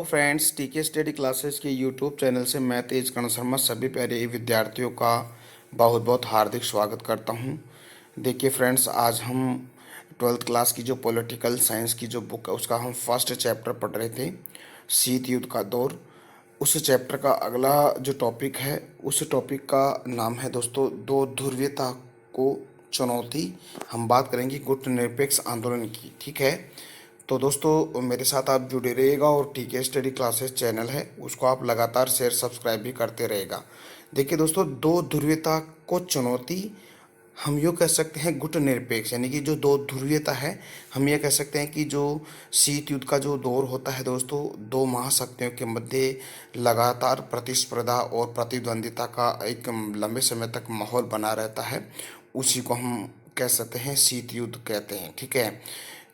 Friends, टीके study classes के YouTube channel से मैं तेज कर्ण शर्मा सभी प्यारे विद्यार्थियों का बहुत बहुत हार्दिक स्वागत करता हूं। देखिए फ्रेंड्स, आज हम ट्वेल्थ क्लास की जो पॉलिटिकल साइंस की जो बुक है उसका हम फर्स्ट चैप्टर पढ़ रहे थे, शीत युद्ध का दौर। उस चैप्टर का अगला जो टॉपिक है उस टॉपिक का नाम है दोस्तों दो ध्रुवीयता को चुनौती। हम बात करेंगे गुटनिरपेक्ष आंदोलन की। ठीक है, तो दोस्तों मेरे साथ आप जुड़े रहिएगा और टीके स्टडी क्लासेस चैनल है उसको आप लगातार शेयर सब्सक्राइब भी करते रहेगा। देखिए दोस्तों, दो ध्रुवीयता को चुनौती हम यूँ कह सकते हैं गुटनिरपेक्ष, यानी कि जो दो ध्रुवीयता है हम ये कह सकते हैं कि जो शीत युद्ध का जो दौर होता है दोस्तों, दो महाशक्तियों के मध्य लगातार प्रतिस्पर्धा और प्रतिद्वंदिता का एक लंबे समय तक माहौल बना रहता है, उसी को हम कह सकते हैं शीत युद्ध कहते हैं। ठीक है,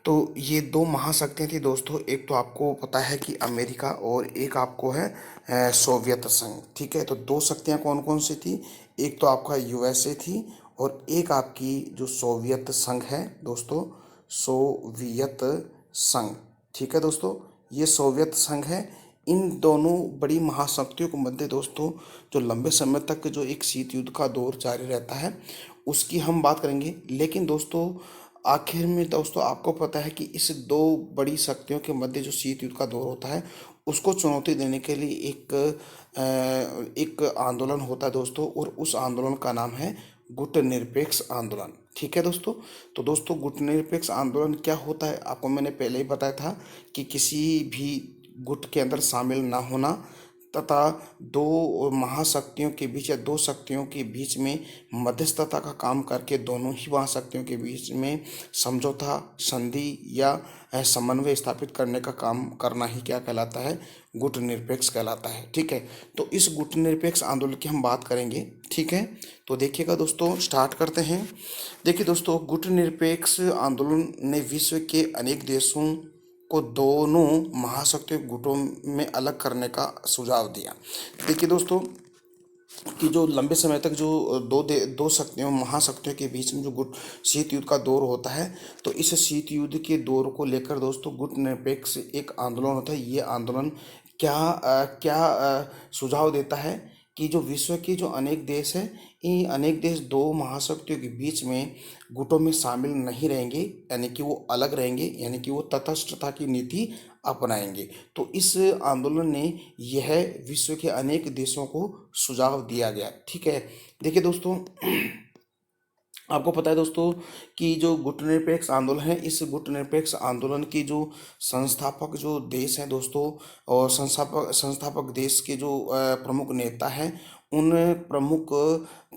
तो ये दो महाशक्तियाँ थी दोस्तों, एक तो आपको पता है कि अमेरिका और एक आपको है सोवियत संघ। ठीक है, तो दो शक्तियाँ कौन कौन सी थी? एक तो आपका यूएसए थी और एक आपकी जो सोवियत संघ है दोस्तों, सोवियत संघ। ठीक है दोस्तों, ये सोवियत संघ है। इन दोनों बड़ी महाशक्तियों के मध्य दोस्तों जो लंबे समय तक जो एक शीत युद्ध का दौर जारी रहता है उसकी हम बात करेंगे। लेकिन दोस्तों आखिर में दोस्तों आपको पता है कि इस दो बड़ी शक्तियों के मध्य जो शीत युद्ध का दौर होता है उसको चुनौती देने के लिए एक आंदोलन होता है दोस्तों, और उस आंदोलन का नाम है गुटनिरपेक्ष आंदोलन। ठीक है दोस्तों, तो दोस्तों गुटनिरपेक्ष आंदोलन क्या होता है आपको मैंने पहले ही बताया था कि किसी भी गुट के अंदर शामिल ना होना तथा दो महाशक्तियों के बीच या दो शक्तियों के बीच में मध्यस्थता का काम करके दोनों ही महाशक्तियों के बीच में समझौता, संधि या समन्वय स्थापित करने का काम करना ही क्या कहलाता है? गुटनिरपेक्ष कहलाता है। ठीक है, तो इस गुटनिरपेक्ष आंदोलन की हम बात करेंगे। ठीक है, तो देखिएगा दोस्तों, स्टार्ट करते हैं। देखिए दोस्तों, गुटनिरपेक्ष आंदोलन ने विश्व के अनेक देशों को दोनों महाशक्तियों गुटों में अलग करने का सुझाव दिया। देखिए दोस्तों कि जो लंबे समय तक जो दो शक्तियों महाशक्तियों के बीच में जो गुट शीत युद्ध का दौर होता है, तो इस शीत युद्ध के दौर को लेकर दोस्तों गुटनिरपेक्ष एक आंदोलन होता है। ये आंदोलन क्या सुझाव देता है कि जो विश्व के जो अनेक देश हैं, इन अनेक देश दो महाशक्तियों के बीच में गुटों में शामिल नहीं रहेंगे, यानी कि वो अलग रहेंगे, यानी कि वो तटस्थता की नीति अपनाएंगे। तो इस आंदोलन ने यह विश्व के अनेक देशों को सुझाव दिया गया। ठीक है, देखिए दोस्तों आपको पता है दोस्तों कि जो गुटनिरपेक्ष आंदोलन है, इस गुटनिरपेक्ष आंदोलन की जो संस्थापक जो देश हैं दोस्तों, और संस्थापक देश के जो प्रमुख नेता हैं, उन प्रमुख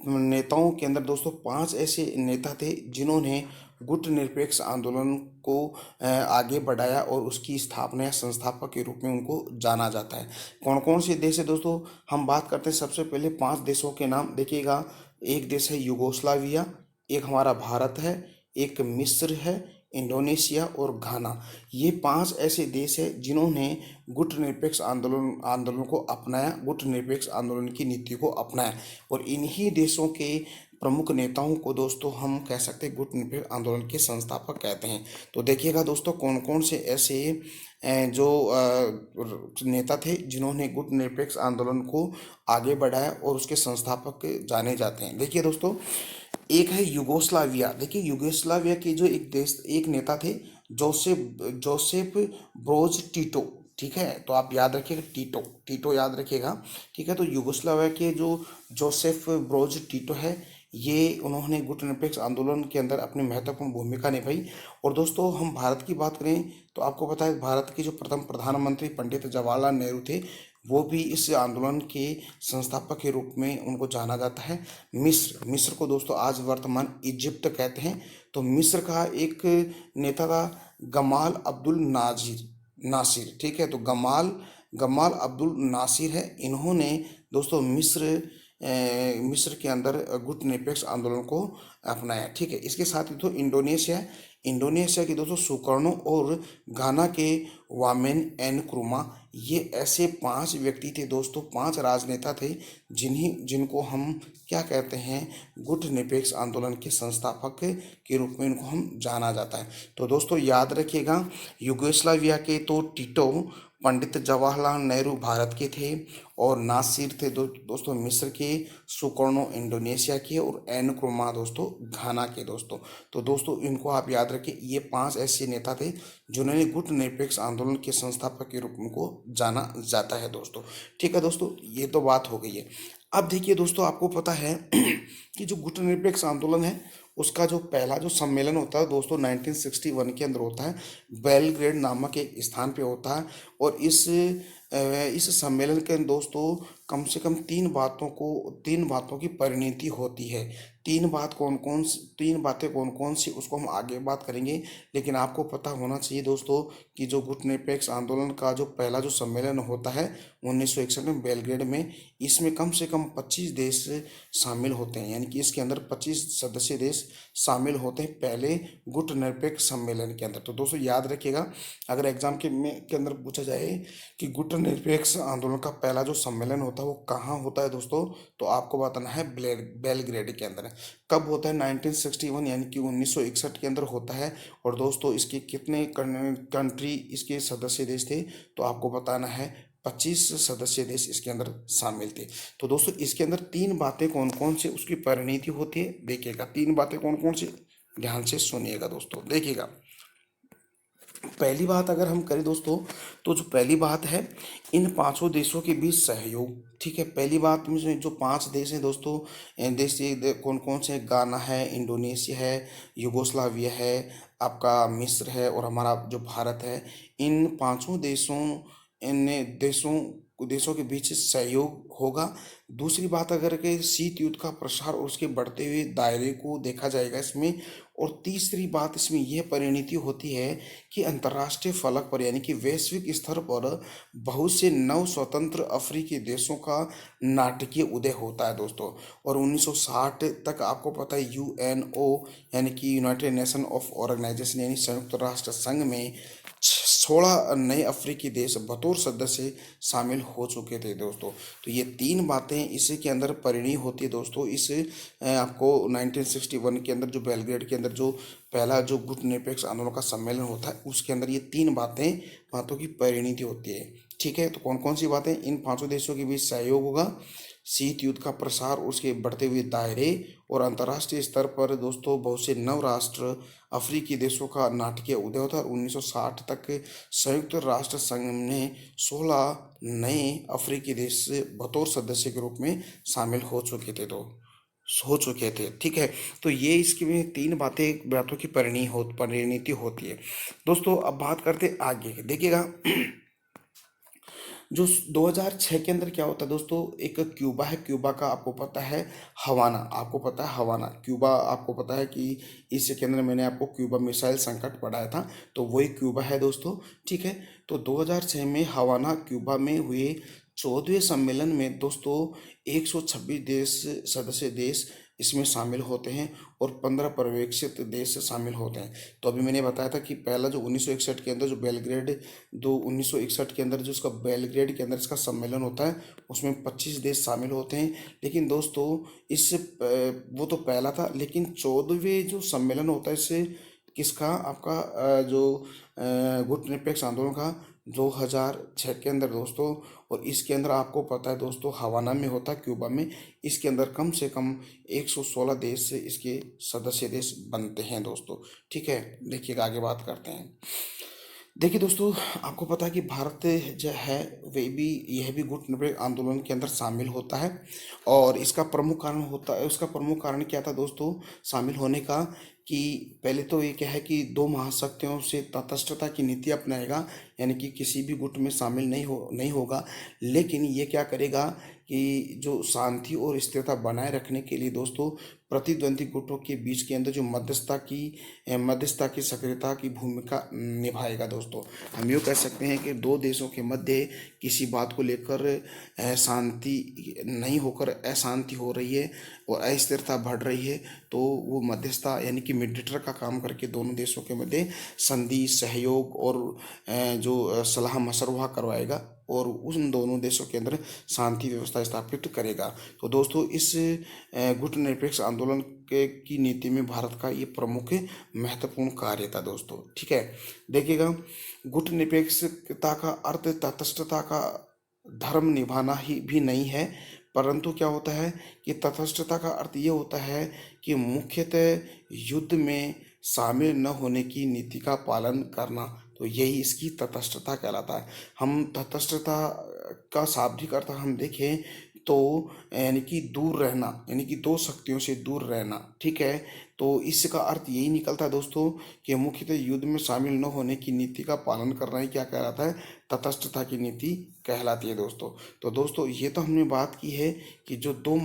नेताओं के अंदर दोस्तों 5 ऐसे नेता थे जिन्होंने गुटनिरपेक्ष आंदोलन को आगे बढ़ाया और उसकी स्थापना या संस्थापक के रूप में उनको जाना जाता है। कौन कौन से देश है दोस्तों? हम बात करते हैं सबसे पहले 5 देशों के नाम। देखिएगा, एक देश है युगोस्लाविया, एक हमारा भारत है, एक मिस्र है, इंडोनेशिया और घाना। ये 5 ऐसे देश हैं जिन्होंने गुटनिरपेक्ष आंदोलन को अपनाया, गुटनिरपेक्ष आंदोलन की नीति को अपनाया, और इन्हीं देशों के प्रमुख नेताओं को दोस्तों हम कह सकते हैं गुटनिरपेक्ष आंदोलन के संस्थापक कहते हैं। तो देखिएगा दोस्तों कौन कौन से ऐसे जो नेता थे जिन्होंने गुटनिरपेक्ष आंदोलन को आगे बढ़ाया और उसके संस्थापक जाने जाते हैं। देखिए दोस्तों, एक है युगोस्लाविया। देखिए युगोस्लाविया के जो एक नेता थे, जोसेफ ब्रोज टीटो। ठीक है, तो आप याद रखिएगा, टीटो याद रखिएगा। ठीक है, तो युगोस्लाविया के जो जोसेफ ब्रोज टीटो है, ये उन्होंने गुटनिरपेक्ष आंदोलन के अंदर अपनी महत्वपूर्ण भूमिका निभाई। और दोस्तों हम भारत की बात करें तो आपको पता है भारत के जो प्रथम प्रधानमंत्री पंडित जवाहरलाल नेहरू थे, वो भी इस आंदोलन के संस्थापक के रूप में उनको जाना जाता है। मिस्र को दोस्तों आज वर्तमान इजिप्ट कहते हैं। तो मिस्र का एक नेता था गमाल अब्दुल नासिर। ठीक है, तो गमाल अब्दुल नासिर है। इन्होंने दोस्तों मिस्र के अंदर गुटनिरपेक्ष आंदोलन को अपनाया। ठीक है, इसके साथ ही तो इंडोनेशिया की दोस्तों सुकर्णो और घाना के वामेन एन क्रुमा, ये ऐसे 5 व्यक्ति थे दोस्तों, 5 राजनेता थे जिनको हम क्या कहते हैं? गुटनिरपेक्ष आंदोलन के संस्थापक के रूप में इनको हम जाना जाता है। तो दोस्तों याद रखिएगा, युगोस्लाविया के तो टीटो पंडित जवाहरलाल नेहरू भारत के थे, और नासिर थे दोस्तों मिस्र के, सुकर्णो इंडोनेशिया के, और एन क्रुमा दोस्तों घाना के दोस्तों। तो दोस्तों इनको आप याद रखिए, ये 5 ऐसे नेता थे जिन्होंने गुटनिरपेक्ष आंदोलन के संस्थापक के रूप में को जाना जाता है दोस्तों। ठीक है दोस्तों, ये तो बात हो गई है। अब देखिए दोस्तों, आपको पता है कि जो गुटनिरपेक्ष आंदोलन है उसका जो पहला जो सम्मेलन होता है दोस्तों 1961 के अंदर होता है, बेलग्रेड नामक एक स्थान पे होता है। और इस सम्मेलन के अंदर दोस्तों कम से कम तीन बातों की परिणति होती है। तीन बातें कौन कौन सी, उसको हम आगे बात करेंगे। लेकिन आपको पता होना चाहिए दोस्तों कि जो गुटनिरपेक्ष आंदोलन का जो पहला जो सम्मेलन होता है 1961 में बेलग्रेड में, इसमें कम से कम 25 देश शामिल होते हैं, यानी कि इसके अंदर 25 सदस्य देश शामिल होते हैं पहले गुटनिरपेक्ष सम्मेलन के अंदर। तो दोस्तों याद रखिएगा, अगर एग्जाम के अंदर पूछा जाए कि गुटनिरपेक्ष आंदोलन का पहला जो सम्मेलन होता है वो कहाँ होता है दोस्तों, तो आपको बताना है बेलग्रेड के अंदर। कब होता है? 1961 यानी कि 1961 के अंदर होता है। और दोस्तों इसके कितने कंट्री इसके सदस्य देश थे, तो आपको बताना है 25 सदस्य देश इसके अंदर शामिल थे। तो दोस्तों इसके अंदर तीन बातें कौन कौन सी उसकी परिणति होती है, देखिएगा तीन बातें कौन कौन सी, ध्यान से सुनिएगा दोस्तों। देखिएगा, पहली बात अगर हम करें दोस्तों, तो जो पहली बात है इन पांचों देशों के बीच सहयोग। ठीक है, पहली बात में जो 5 देश हैं दोस्तों, देश ये कौन कौन से, गाना है, इंडोनेशिया है, युगोस्लाविया है, आपका मिस्र है, और हमारा जो भारत है। इन पांचों देशों के बीच सहयोग होगा। दूसरी बात अगर के शीत युद्ध का प्रसार और उसके बढ़ते हुए दायरे को देखा जाएगा इसमें। और तीसरी बात इसमें यह परिणति होती है कि अंतर्राष्ट्रीय फलक पर यानी कि वैश्विक स्तर पर बहुत से नव स्वतंत्र अफ्रीकी देशों का नाटकीय उदय होता है दोस्तों। और 1960 तक आपको पता है यूएनओ यानी कि यूनाइटेड नेशन ऑफ ऑर्गेनाइजेशन यानी संयुक्त राष्ट्र संघ में 16 नए अफ्रीकी देश बतौर सदस्य शामिल हो चुके थे दोस्तों। तो ये तीन बातें इसी के अंदर परिणय होती है दोस्तों। आपको 1961 के अंदर जो बेलग्रेड के अंदर जो पहला जो गुटनिरपेक्ष आंदोलन का सम्मेलन होता है उसके अंदर ये तीन बातों की परिणति होती है। ठीक है, तो कौन कौन सी बातें, इन पांचों देशों के बीच सहयोग होगा, शीत युद्ध का प्रसार, उसके बढ़ते हुए दायरे, और अंतर्राष्ट्रीय स्तर पर दोस्तों बहुत से नव राष्ट्र अफ्रीकी देशों का नाटकीय उदय होता है। 1960 तक संयुक्त राष्ट्र संघ ने 16 नए अफ्रीकी देश बतौर सदस्य के रूप में शामिल हो चुके थे। ठीक है, तो ये इसकी में तीन बातों की परिणति होती है दोस्तों। अब बात करते आगे, देखिएगा जो 2006 के अंदर क्या होता है दोस्तों, एक क्यूबा है, क्यूबा का आपको पता है हवाना, आपको पता है हवाना क्यूबा, आपको पता है कि इसके अंदर मैंने आपको क्यूबा मिसाइल संकट पढ़ाया था, तो वही क्यूबा है दोस्तों। ठीक है, तो 2006 में हवाना क्यूबा में हुए 14वें सम्मेलन में दोस्तों 126 सदस्य देश इसमें शामिल होते हैं और 15 पर्यवेक्षित देश शामिल होते हैं। तो अभी मैंने बताया था कि पहला जो 1961 के अंदर जो बेलग्रेड 1961 के अंदर जो इसका बेलग्रेड के अंदर इसका सम्मेलन होता है उसमें 25 देश शामिल होते हैं। लेकिन दोस्तों वो तो पहला था, लेकिन 14वें जो सम्मेलन होता है इससे किसका, आपका जो गुटनिरपेक्ष आंदोलन का 2006 के अंदर दोस्तों। और इसके अंदर आपको पता है दोस्तों हवाना में होता है, क्यूबा में। इसके अंदर कम से कम 116 देश से इसके सदस्य देश बनते हैं दोस्तों। ठीक है, देखिएगा आगे बात करते हैं। देखिए दोस्तों, आपको पता है कि भारत जो है यह भी गुटनिरपेक्ष आंदोलन के अंदर शामिल होता है। और उसका प्रमुख कारण क्या था दोस्तों शामिल होने का, कि पहले तो ये क्या है कि दो महाशक्तियों से तटस्थता की नीति अपनाएगा, यानी कि किसी भी गुट में शामिल नहीं होगा। लेकिन ये क्या करेगा कि जो शांति और स्थिरता बनाए रखने के लिए दोस्तों प्रतिद्वंदी गुटों के बीच के अंदर जो मध्यस्थता की सक्रियता की भूमिका निभाएगा दोस्तों। हम यूँ कह सकते हैं कि दो देशों के मध्य किसी बात को लेकर शांति नहीं होकर अशांति हो रही है और अस्थिरता बढ़ रही है, तो वो मध्यस्थता यानी कि मीडिएटर का काम करके दोनों देशों के मध्य संधि, सहयोग और जो सलाह मशवरा करवाएगा और उन दोनों देशों के अंदर शांति व्यवस्था स्थापित करेगा। तो दोस्तों इस गुटनिरपेक्ष आंदोलन की नीति में भारत का ये प्रमुख महत्वपूर्ण कार्य था दोस्तों। ठीक है, देखिएगा गुटनिरपेक्षता का अर्थ तटस्थता का धर्म निभाना ही भी नहीं है, परंतु क्या होता है कि तटस्थता का अर्थ ये होता है कि मुख्यतः युद्ध में शामिल न होने की नीति का पालन करना। तो यही इसकी तटस्थता कहलाता है। हम तटस्थता का शाब्दिक अर्थ हम देखें तो यानी कि दूर रहना, यानी कि दो शक्तियों से दूर रहना, ठीक है। तो इसका अर्थ यही निकलता है दोस्तों कि मुख्यतः युद्ध में शामिल न होने की नीति का पालन करना ही क्या कहलाता है, तटस्थता की नीति कहलाती है दोस्तों। तो दोस्तों ये तो हमने बात की है कि जो दो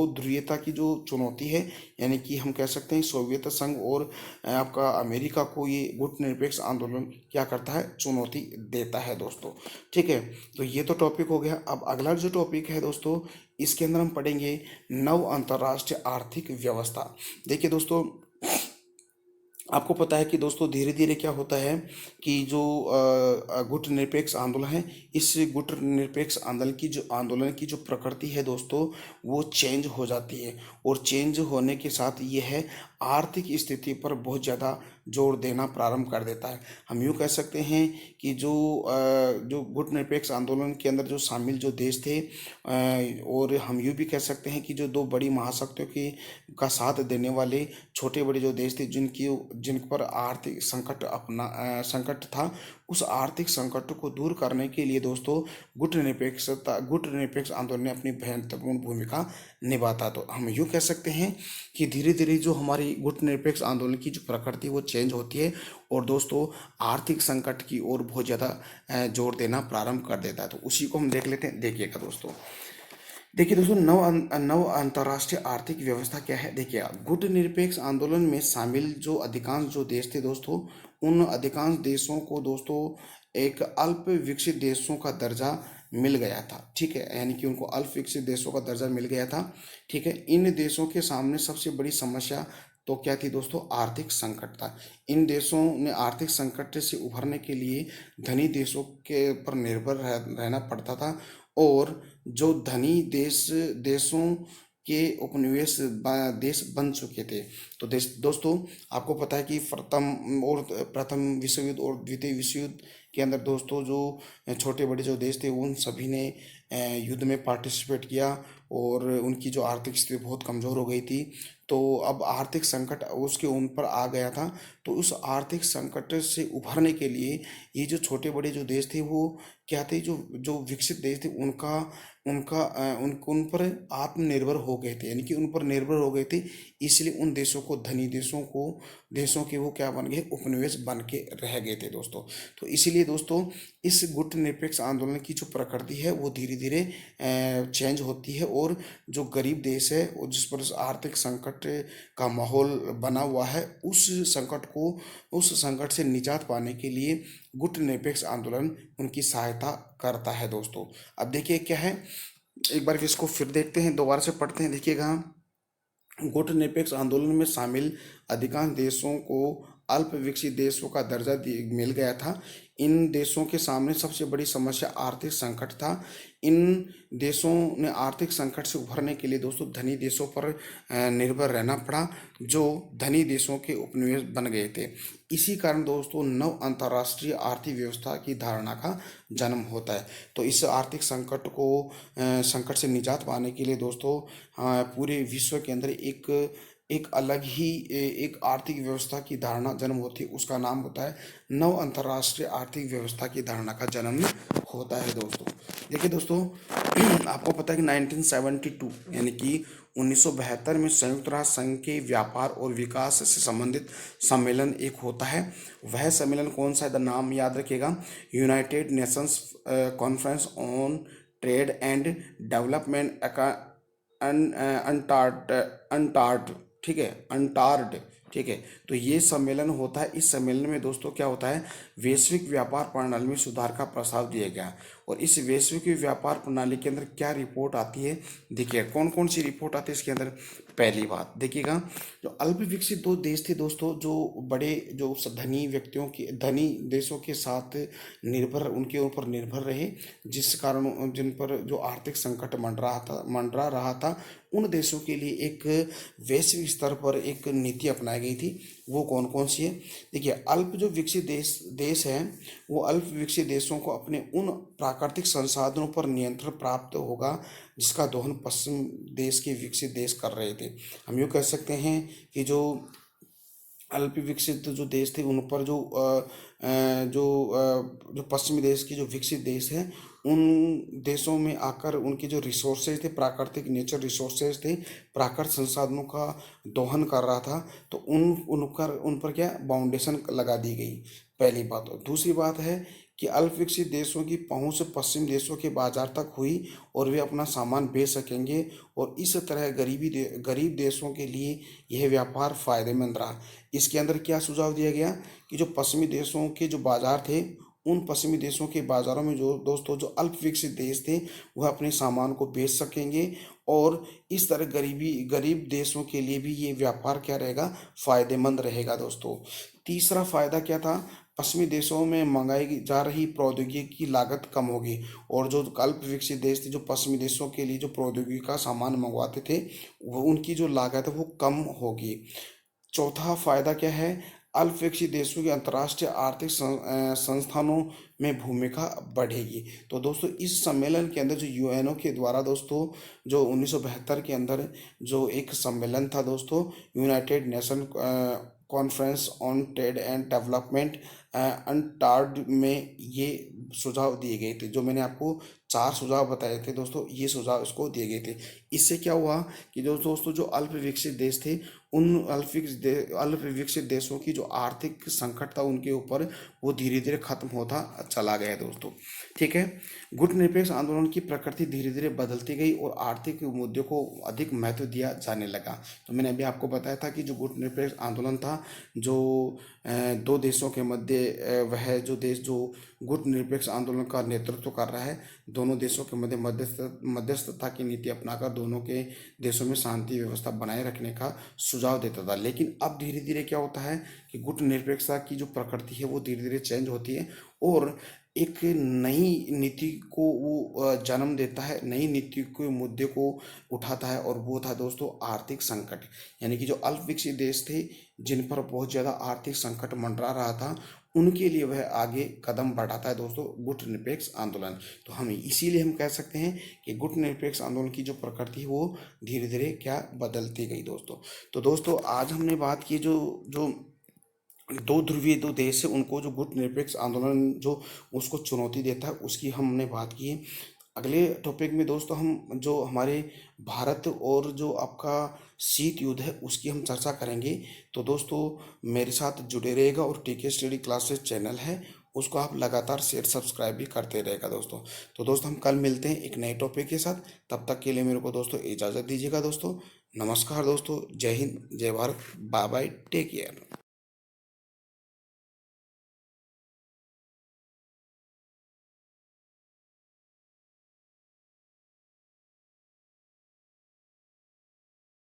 ध्रुवीयता की जो चुनौती है, यानी कि हम कह सकते हैं सोवियत संघ और आपका अमेरिका को ये गुटनिरपेक्ष आंदोलन क्या करता है, चुनौती देता है दोस्तों, ठीक है। तो ये तो टॉपिक हो गया। अब अगला जो टॉपिक है दोस्तों, इसके अंदर हम पढ़ेंगे नव अंतर्राष्ट्रीय आर्थिक व्यवस्था। देखिए दोस्तों, आपको पता है कि दोस्तों धीरे धीरे क्या होता है कि जो गुटनिरपेक्ष आंदोलन है, इस गुटनिरपेक्ष आंदोलन की जो प्रकृति है दोस्तों, वो चेंज हो जाती है। और चेंज होने के साथ ये है आर्थिक स्थिति पर बहुत ज़्यादा जोर देना प्रारंभ कर देता है। हम यूँ कह सकते हैं कि जो गुटनिरपेक्ष आंदोलन के अंदर जो शामिल जो देश थे, और हम यूँ भी कह सकते हैं कि जो दो बड़ी महाशक्तियों के का साथ देने वाले छोटे बड़े जो देश थे, जिन पर आर्थिक संकट था, उस आर्थिक संकट को दूर करने के लिए दोस्तों गुटनिरपेक्ष आंदोलन ने अपनी महत्वपूर्ण भूमिका निभाता। तो हम यूँ कह सकते हैं कि धीरे धीरे जो हमारी गुटनिरपेक्ष आंदोलन की जो प्रकृति वो चेंज होती है और दोस्तों आर्थिक संकट की ओर बहुत ज़्यादा जोर देना प्रारंभ कर देता है। तो उसी को हम देख लेते हैं। देखिएगा दोस्तों, नव अंतर्राष्ट्रीय आर्थिक व्यवस्था क्या है। देखिए, गुटनिरपेक्ष आंदोलन में शामिल जो अधिकांश जो देश थे दोस्तों, उन अधिकांश देशों को दोस्तों एक अल्प विकसित देशों का दर्जा मिल गया था, ठीक है। यानी कि उनको अल्प विकसित देशों का दर्जा मिल गया था, ठीक है। इन देशों के सामने सबसे बड़ी समस्या तो क्या थी दोस्तों, आर्थिक संकट था। इन देशों ने आर्थिक संकट से उभरने के लिए धनी देशों के पर निर्भर रहना पड़ता था, और जो धनी देशों के उपनिवेश देश बन चुके थे। तो दोस्तों आपको पता है कि प्रथम विश्व युद्ध और द्वितीय विश्व युद्ध के अंदर दोस्तों जो छोटे बड़े जो देश थे, उन सभी ने युद्ध में पार्टिसिपेट किया, और उनकी जो आर्थिक स्थिति बहुत कमज़ोर हो गई थी। तो अब आर्थिक संकट उसके उन पर आ गया था। तो उस आर्थिक संकट से उभरने के लिए ये जो छोटे बड़े जो देश थे, वो क्या थे, जो विकसित देश थे, उन पर आत्मनिर्भर हो गए थे, यानी कि उन पर निर्भर हो गए थे। इसलिए उन देशों को धनी देशों के वो क्या बन गए, उपनिवेश बन के रह गए थे दोस्तों। तो इसीलिए दोस्तों इस गुटनिरपेक्ष आंदोलन की जो प्रकृति है वो धीरे धीरे चेंज होती है, और जो गरीब देश है और जिस पर आर्थिक संकट का माहौल बना हुआ है, उस संकट से निजात पाने के लिए गुटनिरपेक्ष आंदोलन उनकी सहायता करता है दोस्तों। अब देखिए क्या है, एक बार इसको फिर देखते हैं, दोबारा से पढ़ते हैं। देखिएगा, गुटनिरपेक्ष आंदोलन में शामिल अधिकांश देशों को अल्प विकसित देशों का दर्जा मिल गया था। इन देशों के सामने सबसे बड़ी समस्या आर्थिक संकट था। इन देशों ने आर्थिक संकट से उभरने के लिए दोस्तों धनी देशों पर निर्भर रहना पड़ा, जो धनी देशों के उपनिवेश बन गए थे। इसी कारण दोस्तों नव अंतर्राष्ट्रीय आर्थिक व्यवस्था की धारणा का जन्म होता है। तो इस आर्थिक संकट से निजात पाने के लिए दोस्तों पूरे विश्व के अंदर एक अलग ही एक आर्थिक व्यवस्था की धारणा जन्म होती है। उसका नाम होता है नव अंतर्राष्ट्रीय आर्थिक व्यवस्था की धारणा का जन्म होता है दोस्तों। देखिए दोस्तों, आपको पता है कि 1972 यानी कि 1972 में संयुक्त राष्ट्र संघ के व्यापार और विकास से संबंधित सम्मेलन एक होता है। वह सम्मेलन कौन सा है, द नाम याद रखिएगा, United Nations conference on trade and development UNCTAD, ठीक है, अंटार्ड, ठीक है। तो ये सम्मेलन होता है। इस सम्मेलन में दोस्तों क्या होता है, वैश्विक व्यापार प्रणाली में सुधार का प्रस्ताव दिया गया। और इस वैश्विक व्यापार प्रणाली के अंदर क्या रिपोर्ट आती है, देखिए कौन कौन सी रिपोर्ट आती है इसके अंदर। पहली बात देखिएगा, जो अल्प विकसित दो देश थे दोस्तों, जो बड़े जो धनी व्यक्तियों के धनी देशों के साथ निर्भर उनके ऊपर निर्भर रहे, जिस कारण जिन पर जो आर्थिक संकट मंडरा रहा था, उन देशों के लिए एक वैश्विक स्तर पर एक नीति अपनाई गई थी। वो कौन कौन सी है, देखिए अल्प जो विकसित देश है, वो अल्प विकसित देशों को अपने उन प्राकृतिक संसाधनों पर नियंत्रण प्राप्त होगा जिसका दोहन पश्चिम देश के विकसित देश कर रहे थे। हम यूँ कह सकते हैं कि जो अल्प विकसित जो देश थे उन पर जो पश्चिमी देश के जो विकसित देश हैं, उन देशों में आकर उनके जो रिसोर्सेज थे, प्राकृतिक नेचर रिसोर्सेज थे, प्राकृतिक संसाधनों का दोहन कर रहा था, तो उन पर क्या बाउंडेशन लगा दी गई, पहली बात। और दूसरी बात है कि अल्प विकसित देशों की पहुंच पश्चिम देशों के बाजार तक हुई और वे अपना सामान बेच सकेंगे, और इस तरह गरीब देशों के लिए यह व्यापार फायदेमंद रहा। इसके अंदर क्या सुझाव दिया गया कि जो पश्चिमी देशों के जो बाजार थे, उन पश्चिमी देशों के बाज़ारों में जो दोस्तों जो अल्प विकसित देश थे वह अपने सामान को बेच सकेंगे, और इस तरह गरीब देशों के लिए भी ये व्यापार क्या रहेगा, फायदेमंद रहेगा दोस्तों। तीसरा फायदा क्या था, पश्चिमी देशों में मंगाई जा रही प्रौद्योगिकी की लागत कम होगी, और जो अल्प विकसित देश थे जो पश्चिमी देशों के लिए जो प्रौद्योगिकी का सामान मंगवाते थे, वो उनकी जो लागत है वो कम होगी। चौथा फायदा क्या है, अल्प विकसित देशों के अंतर्राष्ट्रीय आर्थिक संस्थानों में भूमिका बढ़ेगी। तो दोस्तों इस सम्मेलन के अंदर जो यूएनओ के द्वारा दोस्तों जो 1972 के अंदर जो एक सम्मेलन था दोस्तों, united nation conference on trade and development UNCTAD में ये सुझाव दिए गए थे। जो मैंने आपको 4 सुझाव बताए थे दोस्तों, ये सुझाव इसको दिए गए थे। इससे क्या हुआ कि जो दोस्तों जो अल्प विकसित देश थे, उन अल्प विकसित देशों की जो आर्थिक संकट था उनके ऊपर, वो धीरे धीरे खत्म होता चला गया दोस्तों। ठीक है, गुटनिरपेक्ष आंदोलन की प्रकृति धीरे धीरे बदलती गई और आर्थिक मुद्दों को अधिक महत्व दिया जाने लगा। तो मैंने अभी आपको बताया था कि जो गुटनिरपेक्ष आंदोलन था, जो दो देशों के मध्य वह जो देश जो गुटनिरपेक्ष आंदोलन का नेतृत्व कर रहा है, दोनों देशों के मध्य मध्यस्थता की नीति अपनाकर दोनों के देशों में शांति व्यवस्था बनाए रखने का सुझाव देता था। लेकिन अब धीरे धीरे क्या होता है कि गुटनिरपेक्षता की जो प्रकृति है वो धीरे धीरे चेंज होती है, और एक नई नीति को वो जन्म देता है, नई नीति के मुद्दे को उठाता है, और वो था दोस्तों आर्थिक संकट। यानी कि जो अल्प विकसित देश थे जिन पर बहुत ज़्यादा आर्थिक संकट मंडरा रहा था, उनके लिए वह आगे कदम बढ़ाता है दोस्तों गुटनिरपेक्ष आंदोलन। तो हम इसीलिए हम कह सकते हैं कि गुटनिरपेक्ष आंदोलन की जो प्रकृति है वो धीरे धीरे क्या बदलती गई दोस्तों। तो दोस्तों आज हमने बात की जो जो दो ध्रुवीय दो देश है उनको जो गुटनिरपेक्ष आंदोलन जो उसको चुनौती देता है, उसकी हमने बात की है। अगले टॉपिक में दोस्तों हम जो हमारे भारत और जो आपका शीत युद्ध है उसकी हम चर्चा करेंगे। तो दोस्तों मेरे साथ जुड़े रहेगा, और टीके स्टडी क्लासेस चैनल है उसको आप लगातार शेयर सब्सक्राइब भी करते रहेगा दोस्तों। तो दोस्तों हम कल मिलते हैं एक नए टॉपिक के साथ, तब तक के लिए मेरे को दोस्तों इजाज़त दीजिएगा दोस्तों। नमस्कार दोस्तों, जय हिंद, जय Bharat, bye bye, take care.